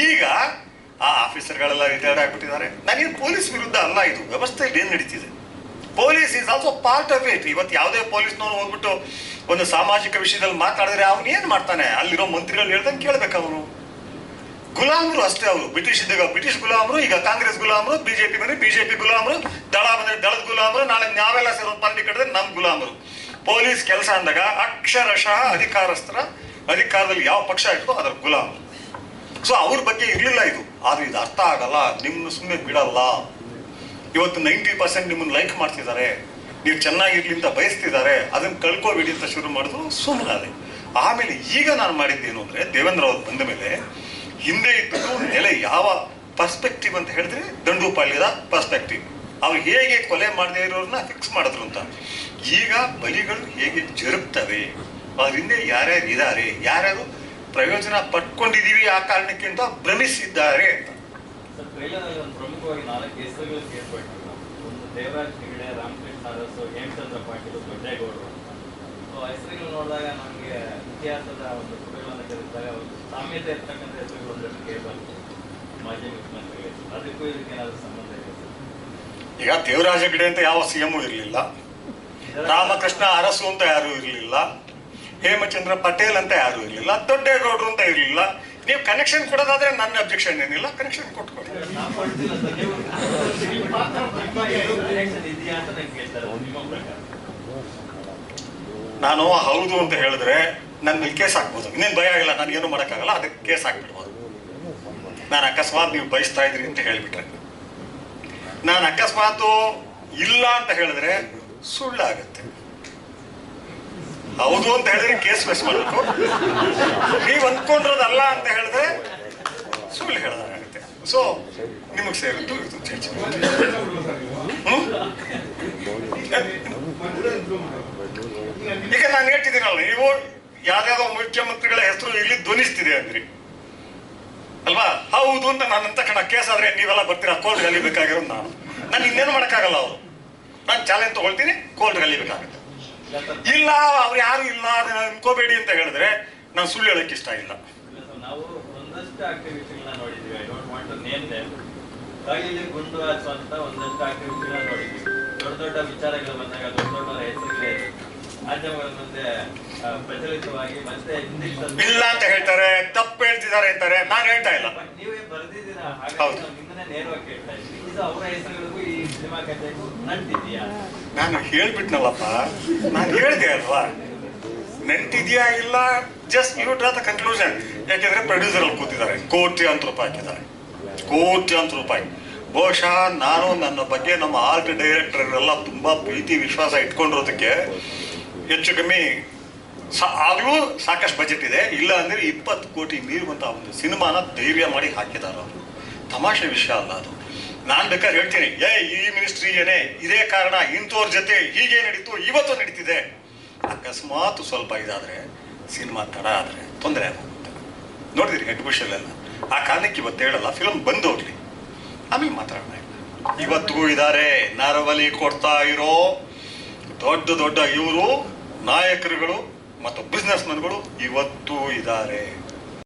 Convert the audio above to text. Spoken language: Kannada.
ಈಗ ಆ ಆಫೀಸರ್ಗಳೆಲ್ಲ ರಿಟೈರ್ಡ್ ಆಗಿಬಿಟ್ಟಿದ್ದಾರೆ. ನಾನೇನು ಪೊಲೀಸ್ ವಿರುದ್ಧ ಅಲ್ಲ, ಇದು ವ್ಯವಸ್ಥೆಯಲ್ಲಿ ಏನು ನಡೀತಿದೆ. Police is also part of it. ಇವತ್ತು ಯಾವುದೇ ಪೊಲೀಸ್ನವನು ಹೋಗ್ಬಿಟ್ಟು ಒಂದು ಸಾಮಾಜಿಕ ವಿಷಯದಲ್ಲಿ ಮಾತಾಡಿದ್ರೆ ಅವನು ಏನು ಮಾಡ್ತಾನೆ? ಅಲ್ಲಿರೋ ಮಂತ್ರಿಗಳು ಹೇಳ್ದಂಗೆ ಕೇಳ್ಬೇಕು. ಅವನು ಗುಲಾಮರು ಅಷ್ಟೇ. ಅವರು ಬ್ರಿಟಿಷ್ ಇದ್ದಾಗ ಬ್ರಿಟಿಷ್ ಗುಲಾಮರು, ಈಗ ಕಾಂಗ್ರೆಸ್ ಗುಲಾಮರು, ಬಿಜೆಪಿ ಬಂದ್ರೆ ಬಿಜೆಪಿ ಗುಲಾಮರು, ದಳ ಬಂದ್ರೆ ದಳದ ಗುಲಾಮರು, ನಾಳೆ ನಾವೆಲ್ಲ ಸೇರೋ ಪಾರ್ಟಿ ಕಟ್ಟಿದ್ರೆ ನಮ್ಮ ಗುಲಾಮರು. ಪೊಲೀಸ್ ಕೆಲಸ ಅಂದಾಗ ಅಕ್ಷರಶಃ ಅಧಿಕಾರದಲ್ಲಿ ಯಾವ ಪಕ್ಷ ಇರ್ತೋ ಅದರ ಗುಲಾಮರು. ಸೊ ಅವ್ರ ಬಗ್ಗೆ ಇರಲಿಲ್ಲ ಇದು. ಆದ್ರೆ ಇದು ಅರ್ಥ ಆಗಲ್ಲ, ನಿಮ್ಮನ್ನು ಸುಮ್ಮನೆ ಬಿಡಲ್ಲ. ಇವತ್ತು 90% ನಿಮ್ಮನ್ನು ಲೈಕ್ ಮಾಡ್ತಿದ್ದಾರೆ, ನೀವು ಚೆನ್ನಾಗಿರ್ಲಿ ಅಂತ ಬಯಸ್ತಿದ್ದಾರೆ, ಅದನ್ನ ಕಳ್ಕೊಬೇಡಿ ಅಂತ ಶುರು ಮಾಡಿದ್ರು. ಸುಮ್ಮನೆ ಆಮೇಲೆ ಈಗ ನಾನು ಮಾಡಿದ್ದೇನು ಅಂದ್ರೆ, ದೇವೇಂದ್ರ ಅವ್ರು ಬಂದ ಮೇಲೆ ಹಿಂದೆ ಇದ್ದದ್ದು ನೆಲೆ ಯಾವ ಪರ್ಸ್ಪೆಕ್ಟಿವ್ ಅಂತ ಹೇಳಿದ್ರೆ ದಂಡುಪಾಳ್ಯದ ಪರ್ಸ್ಪೆಕ್ಟಿವ್. ಅವ್ರು ಹೇಗೆ ಕೊಲೆ ಮಾಡದೇ ಇರೋರನ್ನ ಫಿಕ್ಸ್ ಮಾಡಿದ್ರು ಅಂತ. ಈಗ ಬಲಿಗಳು ಹೇಗೆ ಜರುಗ್ತವೆ, ಅದರಿಂದ ಯಾರ್ಯಾರು ಇದ್ದಾರೆ, ಯಾರ್ಯಾರು ಪ್ರಯೋಜನ ಪಡ್ಕೊಂಡಿದೀವಿ ಆ ಕಾರಣಕ್ಕೆ ಅಂತ ಭ್ರಮಿಸಿದ್ದಾರೆ ಅಂತ. ಪ್ರಮುಖವಾಗಿ 4 ಹೆಸರುಗಳು ಸೇರ್ಪಟ್ಟು, ಒಂದು ದೇವರಾಜ್ ಹೆಗಡೆ, ರಾಮಕೃಷ್ಣ ಅರಸು, ಹೇಮಚಂದ್ರ ಪಾಟೀಲ್, ದೊಡ್ಡೇಗೌಡರು. ಹೆಸರುಗಳು ನೋಡಿದಾಗ ನಮಗೆ ಇತಿಹಾಸದ ಒಂದು ಪುಟಗಳನ್ನು ತೆರೆದಾಗ ಒಂದು ಸಾಮ್ಯತೆ ಇರ್ತಕ್ಕಂಥ ಹೆಸರುಗಳು ಒಂದಷ್ಟು ಕೇಳಬಾರ್ದು. ಮಾಜಿ ಮುಖ್ಯಮಂತ್ರಿಗಳು, ಅದಕ್ಕೂ ಇದಕ್ಕೆ ಏನಾದರೂ ಸಂಬಂಧ ಇದೆ? ಈಗ ದೇವರಾಜ ಹೆಗಡೆ ಅಂತ ಯಾವ ಸಿಎಂ ಇರಲಿಲ್ಲ, ರಾಮಕೃಷ್ಣ ಅರಸು ಅಂತ ಯಾರು ಇರಲಿಲ್ಲ, ಹೇಮಚಂದ್ರ ಪಟೇಲ್ ಅಂತ ಯಾರು ಇರಲಿಲ್ಲ, ದೊಡ್ಡೇಗೌಡರು ಅಂತ ಇರಲಿಲ್ಲ. ನೀವು ಕನೆಕ್ಷನ್ ಕೊಡೋದಾದ್ರೆ ನನ್ನ ಅಬ್ಜೆಕ್ಷನ್ ಏನಿಲ್ಲ, ಕನೆಕ್ಷನ್ ಕೊಟ್ಕೊಡಿ. ನಾನು ಹೌದು ಅಂತ ಹೇಳಿದ್ರೆ ನನ್ನ ಮೇಲೆ ಕೇಸ್ ಹಾಕ್ಬೋದು. ಇನ್ನೇನು ಭಯ ಇಲ್ಲ, ನನಗೇನು ಮಾಡೋಕ್ಕಾಗಲ್ಲ, ಅದಕ್ಕೆ ಕೇಸ್ ಹಾಕ್ಬಿಡ್ಬೋದು. ನಾನು ಅಕಸ್ಮಾತ್ ನೀವು ಬಯಸ್ತಾ ಇದ್ರಿ ಅಂತ ಹೇಳಿಬಿಟ್ರೆ, ನಾನು ಅಕಸ್ಮಾತ್ ಇಲ್ಲ ಅಂತ ಹೇಳಿದ್ರೆ ಸುಳ್ಳಾಗತ್ತೆ. ಹೌದು ಅಂತ ಹೇಳಿದ್ರೆ ಕೇಸ್ ಫೇಸ್ ಮಾಡಬೇಕು, ನೀವು ಅಂದ್ಕೊಂಡಿರೋದಲ್ಲ ಅಂತ ಹೇಳಿದ್ರೆ ಸುಳ್ಳು ಹೇಳೋದಾಗುತ್ತೆ. ಸೊ ನಿಮಗೆ ಸೇರಿದ್ದು ಇದು ಚರ್ಚೆ. ಈಗ ನಾನು ಹೇಳ್ತಿದ್ದೀನಲ್ಲ, ನೀವು ಯಾವ್ಯಾವ ಮುಖ್ಯಮಂತ್ರಿಗಳ ಹೆಸರು ಇಲ್ಲಿ ಧ್ವನಿಸ್ತಿದೆ ಅಂದ್ರಿ ಅಲ್ವಾ? ಹೌದು ಅಂತ ನಾನಂತ ಕಣ ಕೇಸ್ ಆದ್ರೆ ನೀವೆಲ್ಲ ಬರ್ತೀರಾ, ಕೋರ್ಟ್ ಕಲಿಬೇಕಾಗಿರೋದು ನಾನು ಇನ್ನೇನು ಮಾಡೋಕ್ಕಾಗಲ್ಲ. ಅವರು ನಾನು ಚಾಲೆಂಜ್ ತಗೊಳ್ತೀನಿ, ಕೋರ್ಟ್ ಕಲಿಬೇಕಾಗುತ್ತೆ. ಇಲ್ಲ ಅವ್ರು ಯಾರು ಇಲ್ಲ ಅದನ್ನ ಅನ್ಕೋಬೇಡಿ ಅಂತ ಹೇಳಿದ್ರೆ ನಾನು ಸುಳ್ಳು ಹೇಳಕ್ ಇಷ್ಟ ಇಲ್ಲ. ನಾವು ಒಂದಷ್ಟು ಆಕ್ಟಿವಿಟಿಗಳನ್ನ ನೋಡಿದ್ವಿ. I don't want to name them. ಕಾಯಿಲೆ ಗುಂಡು ಹಚ್ಚುವಂತ ಒಂದಷ್ಟು ಆಕ್ಟಿವಿಟಿಗಳನ್ನ ನೋಡಿದ್ವಿ. ದೊಡ್ಡ ವಿಚಾರಗಳು ಬಂದಾಗ ದೊಡ್ಡ ಹೆಸರುಗಳೇ ಮಾಧ್ಯಮಗಳ ಮುಂದೆ ಪ್ರಚಲಿತವಾಗಿ ಮತ್ತೆ ಇಲ್ಲ ಅಂತ ಹೇಳ್ತಾರೆ, ತಪ್ಪು ಹೇಳ್ತಿದ್ದಾರೆ ಅಂತಾರೆ. ನಾನು ಹೇಳ್ತಾ ಇಲ್ಲ, ನೀವೇ ಬರೆದಿದ್ದೀರಾ, ಹಾಗಾಗಿ ನಿಮ್ಮನ್ನೇ ನೇರವಾಗಿ ಕೇಳ್ತಾ ಇದ್ದೀನಿ. ಇದು ಅವರ ಹೆಸರುಗಳಿಗೂ ಈ ಸಿನಿಮಾ ಕಥೆಗೂ ನಂಟಿದ್ಯಾ? ನಾನು ಹೇಳ್ಬಿಟ್ನಲ್ಲಪ್ಪ, ನಾನು ಹೇಳಿದೆ ಅಲ್ವಾ, ನಂಟಿದ್ಯಾ ಇಲ್ಲ, just you draw the conclusion. ಯಾಕೆಂದ್ರೆ ಪ್ರೊಡ್ಯೂಸರ್ ಅಲ್ಲಿ ಕೂತಿದ್ದಾರೆ, ಕೋಟ್ಯಾಂತರ ರೂಪಾಯಿ ಹಾಕಿದ್ದಾರೆ, ಕೋಟ್ಯಾಂತರ ರೂಪಾಯಿ. ಬಹುಶಃ ನಾನು ನನ್ನ ಬಗ್ಗೆ ನಮ್ಮ ಆರ್ಟ್ ಡೈರೆಕ್ಟರ್ ಎಲ್ಲ ತುಂಬಾ ಪ್ರೀತಿ ವಿಶ್ವಾಸ ಇಟ್ಕೊಂಡಿರೋದಕ್ಕೆ ಹೆಚ್ಚು ಕಮ್ಮಿ ಆಗಲೂ ಸಾಕಷ್ಟು ಬಜೆಟ್ ಇದೆ. ಇಲ್ಲ ಅಂದ್ರೆ 20 ಕೋಟಿ ಮೀರುವಂತ ಒಂದು ಸಿನಿಮಾನ ಧೈರ್ಯ ಮಾಡಿ ಹಾಕಿದಾರ. ತಮಾಷೆ ವಿಷಯ ಅಲ್ಲ ಅದು. ನಾನ್ ಬೇಕಾದ್ರೆ ಹೇಳ್ತೀನಿ, ಈ ಮಿನಿಸ್ಟ್ರಿಗೇನೆ ಇದೇ ಕಾರಣ, ಇಂಥವ್ರ ಜೊತೆ ಹೀಗೆ ನಡೀತು, ಇವತ್ತು ನಡೀತಿದೆ. ಅಕಸ್ಮಾತ್ ಸ್ವಲ್ಪ ಇದಾದ್ರೆ, ಸಿನಿಮಾ ತಡ ಆದ್ರೆ ತೊಂದರೆ ಆಗುತ್ತೆ. ನೋಡಿದ್ರಿ ಹೆಡ್ ಬುಷಲ್ ಎಲ್ಲ. ಆ ಕಾರಣಕ್ಕೆ ಇವತ್ತು ಹೇಳಲ್ಲ, ಫಿಲಮ್ ಬಂದೋಗ್ಲಿ, ಆಮೇಲೆ ಮಾತಾಡೋಣ. ಇವತ್ತಿಗೂ ಇದ್ದಾರೆ ನರಬಲಿ ಕೊಡ್ತಾ ಇರೋ ದೊಡ್ಡ ಇವರು ನಾಯಕರುಗಳು ಮತ್ತು ಬಿಸ್ನೆಸ್ ಮನ್ಗಳು ಇವತ್ತೂ ಇದ್ದಾರೆ.